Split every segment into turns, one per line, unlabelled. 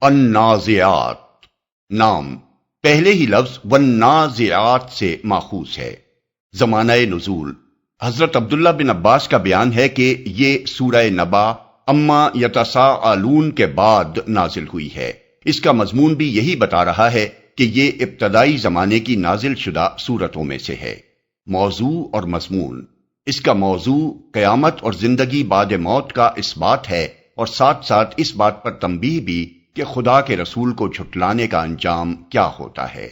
النازعات نام پہلے ہی لفظ والنازعات سے ماخوذ ہے۔ زمانہ نزول حضرت عبداللہ بن عباس کا بیان ہے کہ یہ سورہ نبا اما یتساءلون کے بعد نازل ہوئی ہے۔ اس کا مضمون بھی یہی بتا رہا ہے کہ یہ ابتدائی زمانے کی نازل شدہ سورتوں میں سے ہے۔ موضوع اور مضمون اس کا موضوع قیامت اور زندگی بعد موت کا اس بات ہے، اور ساتھ ساتھ اس بات پر تنبیہ بھی کہ خدا کے رسول کو جھٹلانے کا انجام کیا ہوتا ہے۔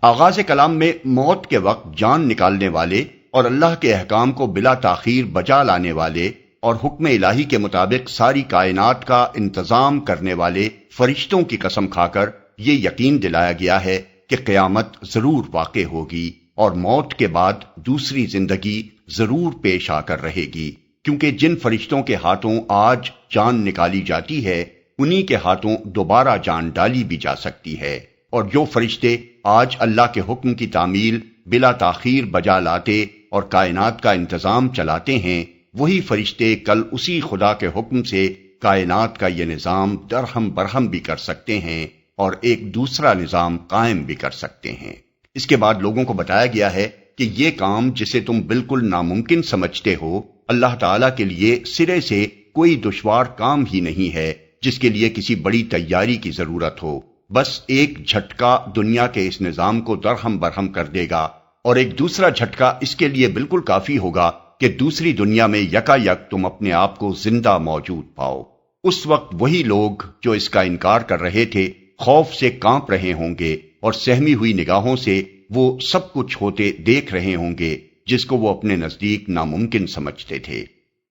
آغاز کلام میں موت کے وقت جان نکالنے والے اور اللہ کے احکام کو بلا تاخیر بجا لانے والے اور حکم الہی کے مطابق ساری کائنات کا انتظام کرنے والے فرشتوں کی قسم کھا کر یہ یقین دلایا گیا ہے کہ قیامت ضرور واقع ہوگی اور موت کے بعد دوسری زندگی ضرور پیش آ کر رہے گی، کیونکہ جن فرشتوں کے ہاتھوں آج جان نکالی جاتی ہے انہی کے ہاتھوں دوبارہ جان ڈالی بھی جا سکتی ہے، اور جو فرشتے آج اللہ کے حکم کی تعمیل بلا تاخیر بجا لاتے اور کائنات کا انتظام چلاتے ہیں، وہی فرشتے کل اسی خدا کے حکم سے کائنات کا یہ نظام درہم برہم بھی کر سکتے ہیں اور ایک دوسرا نظام قائم بھی کر سکتے ہیں۔ اس کے بعد لوگوں کو بتایا گیا ہے کہ یہ کام جسے تم بالکل ناممکن سمجھتے ہو، اللہ تعالیٰ کے لیے سرے سے کوئی دشوار کام ہی نہیں ہے جس کے لیے کسی بڑی تیاری کی ضرورت ہو۔ بس ایک جھٹکا دنیا کے اس نظام کو درہم برہم کر دے گا، اور ایک دوسرا جھٹکا اس کے لیے بالکل کافی ہوگا کہ دوسری دنیا میں یکا یک تم اپنے آپ کو زندہ موجود پاؤ۔ اس وقت وہی لوگ جو اس کا انکار کر رہے تھے خوف سے کانپ رہے ہوں گے، اور سہمی ہوئی نگاہوں سے وہ سب کچھ ہوتے دیکھ رہے ہوں گے جس کو وہ اپنے نزدیک ناممکن سمجھتے تھے۔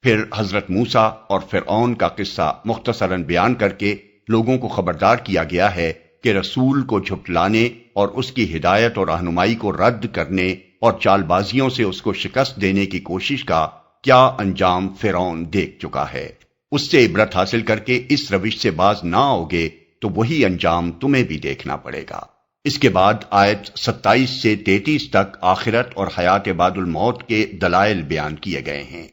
پھر حضرت موسیٰ اور فرعون کا قصہ مختصراً بیان کر کے لوگوں کو خبردار کیا گیا ہے کہ رسول کو جھٹلانے اور اس کی ہدایت اور رہنمائی کو رد کرنے اور چال بازیوں سے اس کو شکست دینے کی کوشش کا کیا انجام فرعون دیکھ چکا ہے۔ اس سے عبرت حاصل کر کے اس روش سے باز نہ آؤگے تو وہی انجام تمہیں بھی دیکھنا پڑے گا۔ اس کے بعد آیت 27 سے 33 تک آخرت اور حیات بعد الموت کے دلائل بیان کیے گئے ہیں۔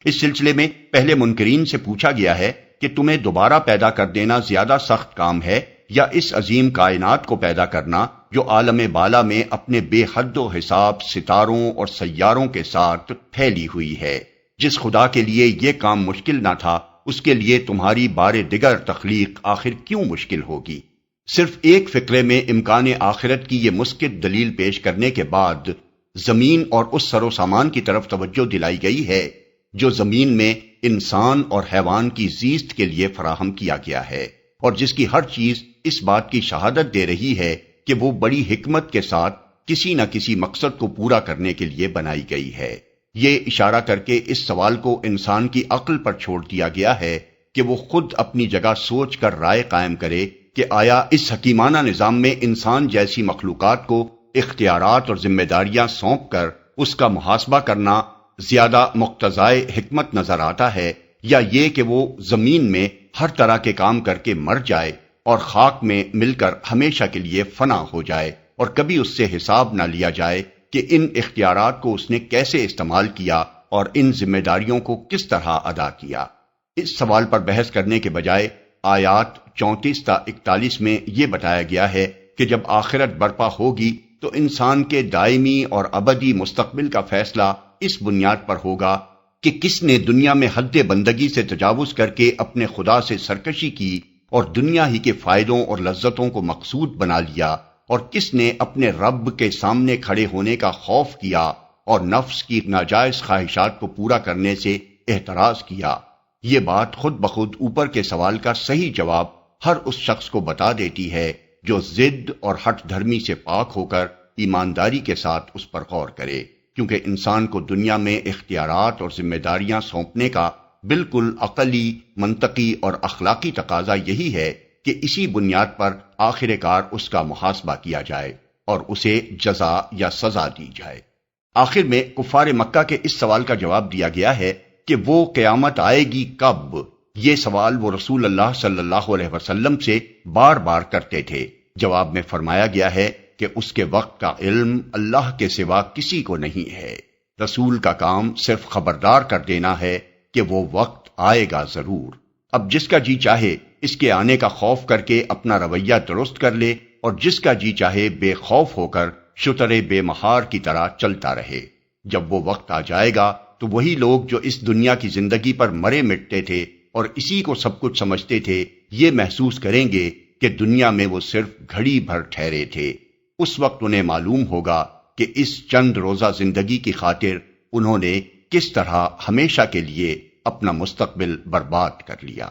اس سلسلے میں پہلے منکرین سے پوچھا گیا ہے کہ تمہیں دوبارہ پیدا کر دینا زیادہ سخت کام ہے یا اس عظیم کائنات کو پیدا کرنا جو عالم بالا میں اپنے بے حد و حساب ستاروں اور سیاروں کے ساتھ پھیلی ہوئی ہے۔ جس خدا کے لیے یہ کام مشکل نہ تھا اس کے لیے تمہاری بار دیگر تخلیق آخر کیوں مشکل ہوگی؟ صرف ایک فقرے میں امکان آخرت کی یہ مسکت دلیل پیش کرنے کے بعد زمین اور اس سر و سامان کی طرف توجہ دلائی گئی ہے جو زمین میں انسان اور حیوان کی زیست کے لیے فراہم کیا گیا ہے، اور جس کی ہر چیز اس بات کی شہادت دے رہی ہے کہ وہ بڑی حکمت کے ساتھ کسی نہ کسی مقصد کو پورا کرنے کے لیے بنائی گئی ہے۔ یہ اشارہ کر کے اس سوال کو انسان کی عقل پر چھوڑ دیا گیا ہے کہ وہ خود اپنی جگہ سوچ کر رائے قائم کرے کہ آیا اس حکیمانہ نظام میں انسان جیسی مخلوقات کو اختیارات اور ذمہ داریاں سونپ کر اس کا محاسبہ کرنا زیادہ مقتضائے حکمت نظر آتا ہے، یا یہ کہ وہ زمین میں ہر طرح کے کام کر کے مر جائے اور خاک میں مل کر ہمیشہ کے لیے فنا ہو جائے اور کبھی اس سے حساب نہ لیا جائے کہ ان اختیارات کو اس نے کیسے استعمال کیا اور ان ذمہ داریوں کو کس طرح ادا کیا۔ اس سوال پر بحث کرنے کے بجائے آیات 34 تا 41 میں یہ بتایا گیا ہے کہ جب آخرت برپا ہوگی تو انسان کے دائمی اور ابدی مستقبل کا فیصلہ اس بنیاد پر ہوگا کہ کس نے دنیا میں حد بندگی سے تجاوز کر کے اپنے خدا سے سرکشی کی اور دنیا ہی کے فائدوں اور لذتوں کو مقصود بنا لیا، اور کس نے اپنے رب کے سامنے کھڑے ہونے کا خوف کیا اور نفس کی ناجائز خواہشات کو پورا کرنے سے احتراز کیا۔ یہ بات خود بخود اوپر کے سوال کا صحیح جواب ہر اس شخص کو بتا دیتی ہے جو ضد اور ہٹ دھرمی سے پاک ہو کر ایمانداری کے ساتھ اس پر غور کرے، کیونکہ انسان کو دنیا میں اختیارات اور ذمہ داریاں سونپنے کا بالکل عقلی، منطقی اور اخلاقی تقاضا یہی ہے کہ اسی بنیاد پر آخر کار اس کا محاسبہ کیا جائے اور اسے جزا یا سزا دی جائے۔ آخر میں کفار مکہ کے اس سوال کا جواب دیا گیا ہے کہ وہ قیامت آئے گی کب؟ یہ سوال وہ رسول اللہ صلی اللہ علیہ وسلم سے بار بار کرتے تھے۔ جواب میں فرمایا گیا ہے کہ اس کے وقت کا علم اللہ کے سوا کسی کو نہیں ہے۔ رسول کا کام صرف خبردار کر دینا ہے کہ وہ وقت آئے گا ضرور۔ اب جس کا جی چاہے اس کے آنے کا خوف کر کے اپنا رویہ درست کر لے اور جس کا جی چاہے بے خوف ہو کر شتر بے مہار کی طرح چلتا رہے۔ جب وہ وقت آ جائے گا تو وہی لوگ جو اس دنیا کی زندگی پر مرے مٹتے تھے اور اسی کو سب کچھ سمجھتے تھے، یہ محسوس کریں گے کہ دنیا میں وہ صرف گھڑی بھر ٹھہرے تھے۔ اس وقت انہیں معلوم ہوگا کہ اس چند روزہ زندگی کی خاطر انہوں نے کس طرح ہمیشہ کے لیے اپنا مستقبل برباد کر لیا۔